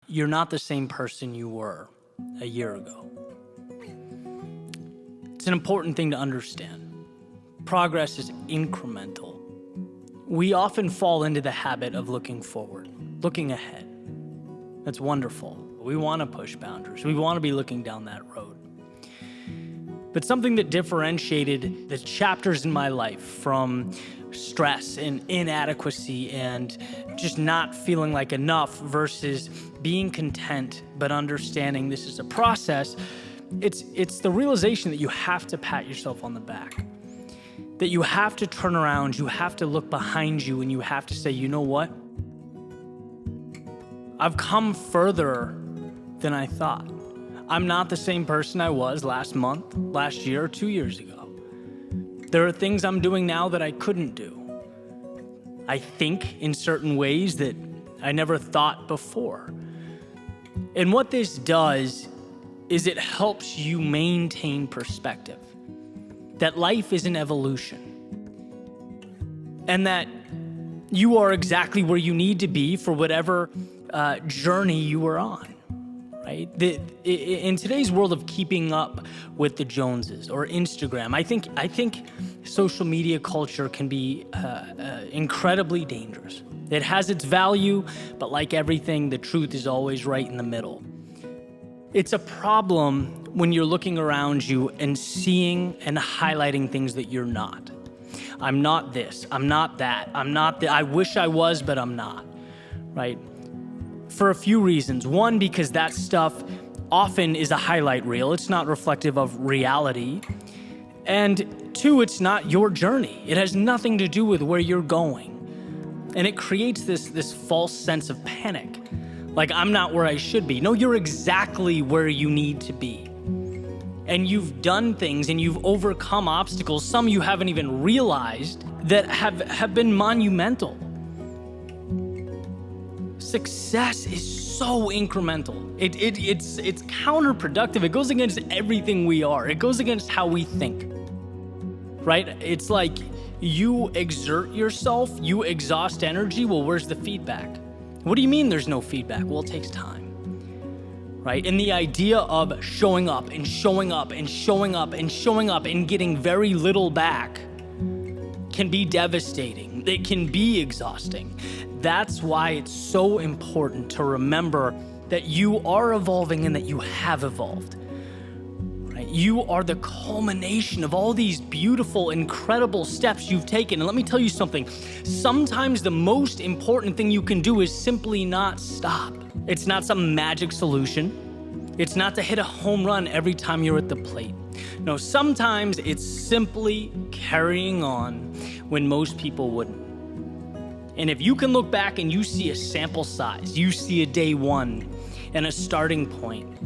you're not the same person you were a year ago. It's an important thing to understand. Progress is incremental. We often fall into the habit of looking forward, looking ahead. That's wonderful. We want to push boundaries. We want to be looking down that road. But something that differentiated the chapters in my life from stress and inadequacy and just not feeling like enough versus being content but understanding this is a process, it's the realization that you have to pat yourself on the back, that you have to turn around, you have to look behind you, and you have to say, you know what? I've come further than I thought. I'm not the same person I was last month, last year, or 2 years ago. There are things I'm doing now that I couldn't do. I think in certain ways that I never thought before. And what this does is it helps you maintain perspective, that life is an evolution, and that you are exactly where you need to be for whatever journey you are on. Right? In today's world of keeping up with the Joneses or Instagram, I think social media culture can be incredibly dangerous. It has its value, but like everything, the truth is always right in the middle. It's a problem when you're looking around you and seeing and highlighting things that you're not. I'm not this, I'm not that, I wish I was, but I'm not, right? For a few reasons. One, because that stuff often is a highlight reel. It's not reflective of reality. And two, it's not your journey. It has nothing to do with where you're going. And it creates this false sense of panic. Like, I'm not where I should be. No, you're exactly where you need to be. And you've done things and you've overcome obstacles, some you haven't even realized, that have been monumental. Success is so incremental. It's counterproductive. It goes against everything we are. It goes against how we think, right? It's like you exert yourself, you exhaust energy. Well, where's the feedback? What do you mean there's no feedback? Well, it takes time, right? And the idea of showing up and showing up and showing up and showing up and getting very little back can be devastating. It can be exhausting. That's why it's so important to remember that you are evolving and that you have evolved. Right? You are the culmination of all these beautiful, incredible steps you've taken. And let me tell you something. Sometimes the most important thing you can do is simply not stop. It's not some magic solution. It's not to hit a home run every time you're at the plate. No, sometimes it's simply carrying on when most people wouldn't. And if you can look back and you see a sample size, you see a day one and a starting point,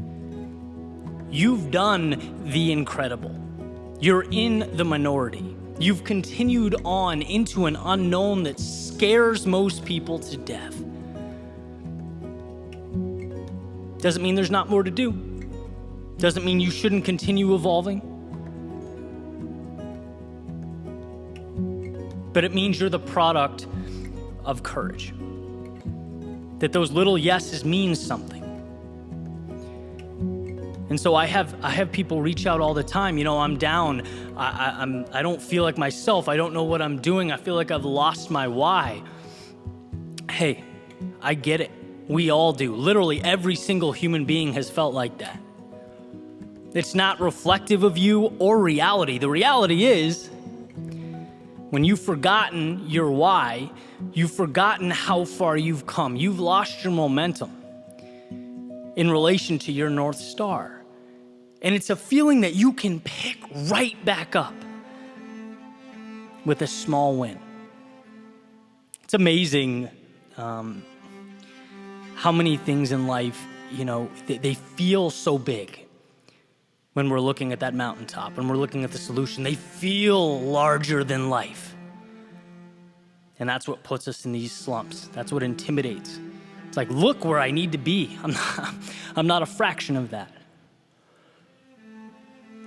you've done the incredible. You're in the minority. You've continued on into an unknown that scares most people to death. Doesn't mean there's not more to do. Doesn't mean you shouldn't continue evolving. But it means you're the product of courage. That those little yeses mean something. And so I have people reach out all the time. You know, I'm down. I don't feel like myself. I don't know what I'm doing. I feel like I've lost my why. Hey, I get it. We all do. Literally every single human being has felt like that. It's not reflective of you or reality. The reality is, when you've forgotten your why, you've forgotten how far you've come. You've lost your momentum in relation to your North Star. And it's a feeling that you can pick right back up with a small win. It's amazing how many things in life, you know, they feel so big. When we're looking at that mountaintop, when we're looking at the solution, they feel larger than life. And that's what puts us in these slumps. That's what intimidates. It's like, look where I need to be. I'm not a fraction of that.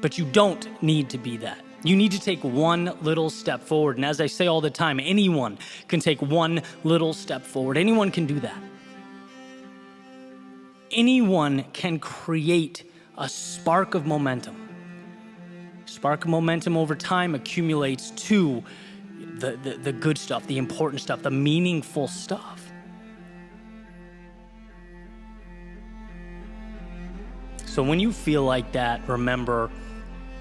But you don't need to be that. You need to take one little step forward. And as I say all the time, anyone can take one little step forward. Anyone can do that. Anyone can create a spark of momentum. Spark of momentum over time accumulates to the good stuff, the important stuff, the meaningful stuff. So when you feel like that, remember,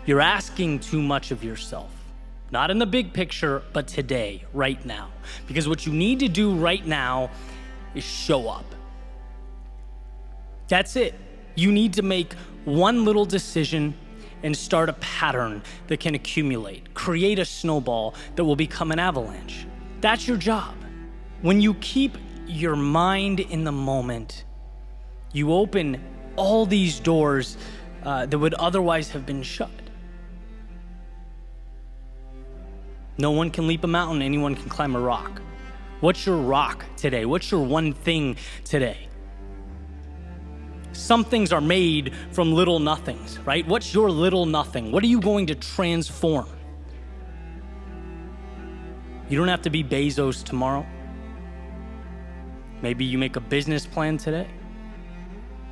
you're asking too much of yourself. Not in the big picture, but today, right now. Because what you need to do right now is show up. That's it. You need to make one little decision and start a pattern that can accumulate. Create a snowball that will become an avalanche. That's your job. When you keep your mind in the moment, you open all these doors that would otherwise have been shut. No one can leap a mountain, anyone can climb a rock. What's your rock today? What's your one thing today? Some things are made from little nothings, right? What's your little nothing? What are you going to transform? You don't have to be Bezos tomorrow. Maybe you make a business plan today.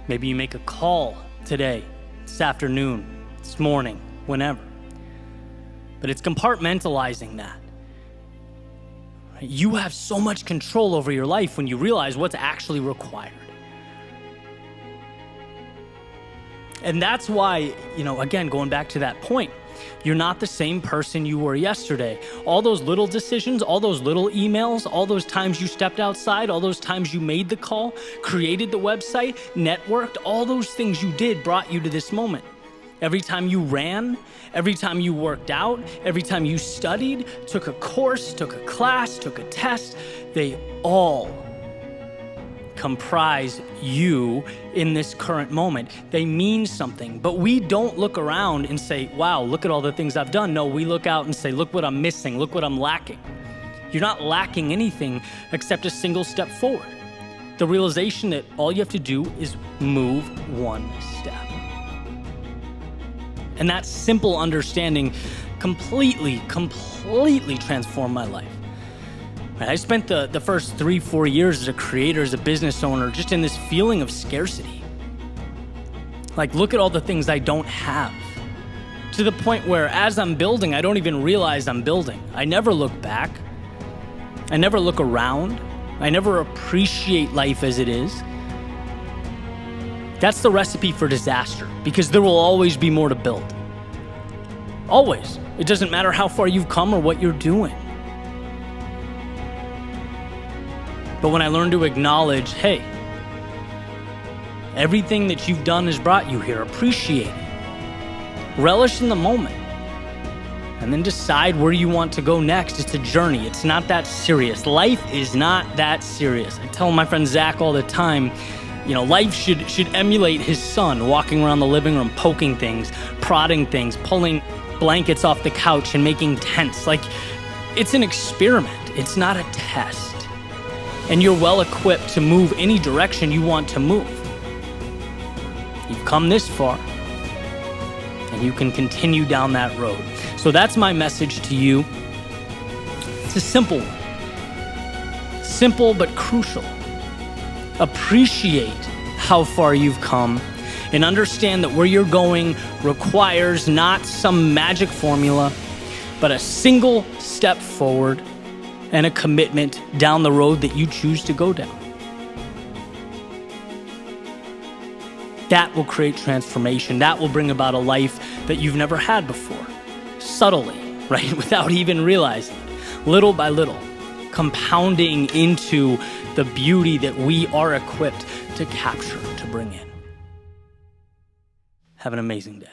Maybe you make a call today, this afternoon, this morning, whenever. But it's compartmentalizing that. You have so much control over your life when you realize what's actually required. And that's why, again, going back to that point, you're not the same person you were yesterday. All those little decisions, all those little emails, all those times you stepped outside, all those times you made the call, created the website, networked, all those things you did brought you to this moment. Every time you ran, every time you worked out, every time you studied, took a course, took a class, took a test, they all comprise you in this current moment. They mean something, but we don't look around and say, wow, look at all the things I've done. No, we look out and say, look what I'm missing, look what I'm lacking. You're not lacking anything except a single step forward. The realization that all you have to do is move one step. And that simple understanding completely transformed my life. I spent the first 3-4 years as a creator, as a business owner, just in this feeling of scarcity. Like, look at all the things I don't have. To the point where as I'm building, I don't even realize I'm building. I never look back. I never look around. I never appreciate life as it is. That's the recipe for disaster, because there will always be more to build. Always. It doesn't matter how far you've come or what you're doing. But when I learn to acknowledge, hey, everything that you've done has brought you here, appreciate it. Relish in the moment. And then decide where you want to go next. It's a journey. It's not that serious. Life is not that serious. I tell my friend Zach all the time, life should emulate his son, walking around the living room, poking things, prodding things, pulling blankets off the couch and making tents. Like, it's an experiment. It's not a test. And you're well equipped to move any direction you want to move. You've come this far, and you can continue down that road. So that's my message to you. It's a simple one. Simple but crucial. Appreciate how far you've come and understand that where you're going requires not some magic formula, but a single step forward and a commitment down the road that you choose to go down. That will create transformation. That will bring about a life that you've never had before. Subtly, right? Without even realizing it. Little by little, compounding into the beauty that we are equipped to capture, to bring in. Have an amazing day.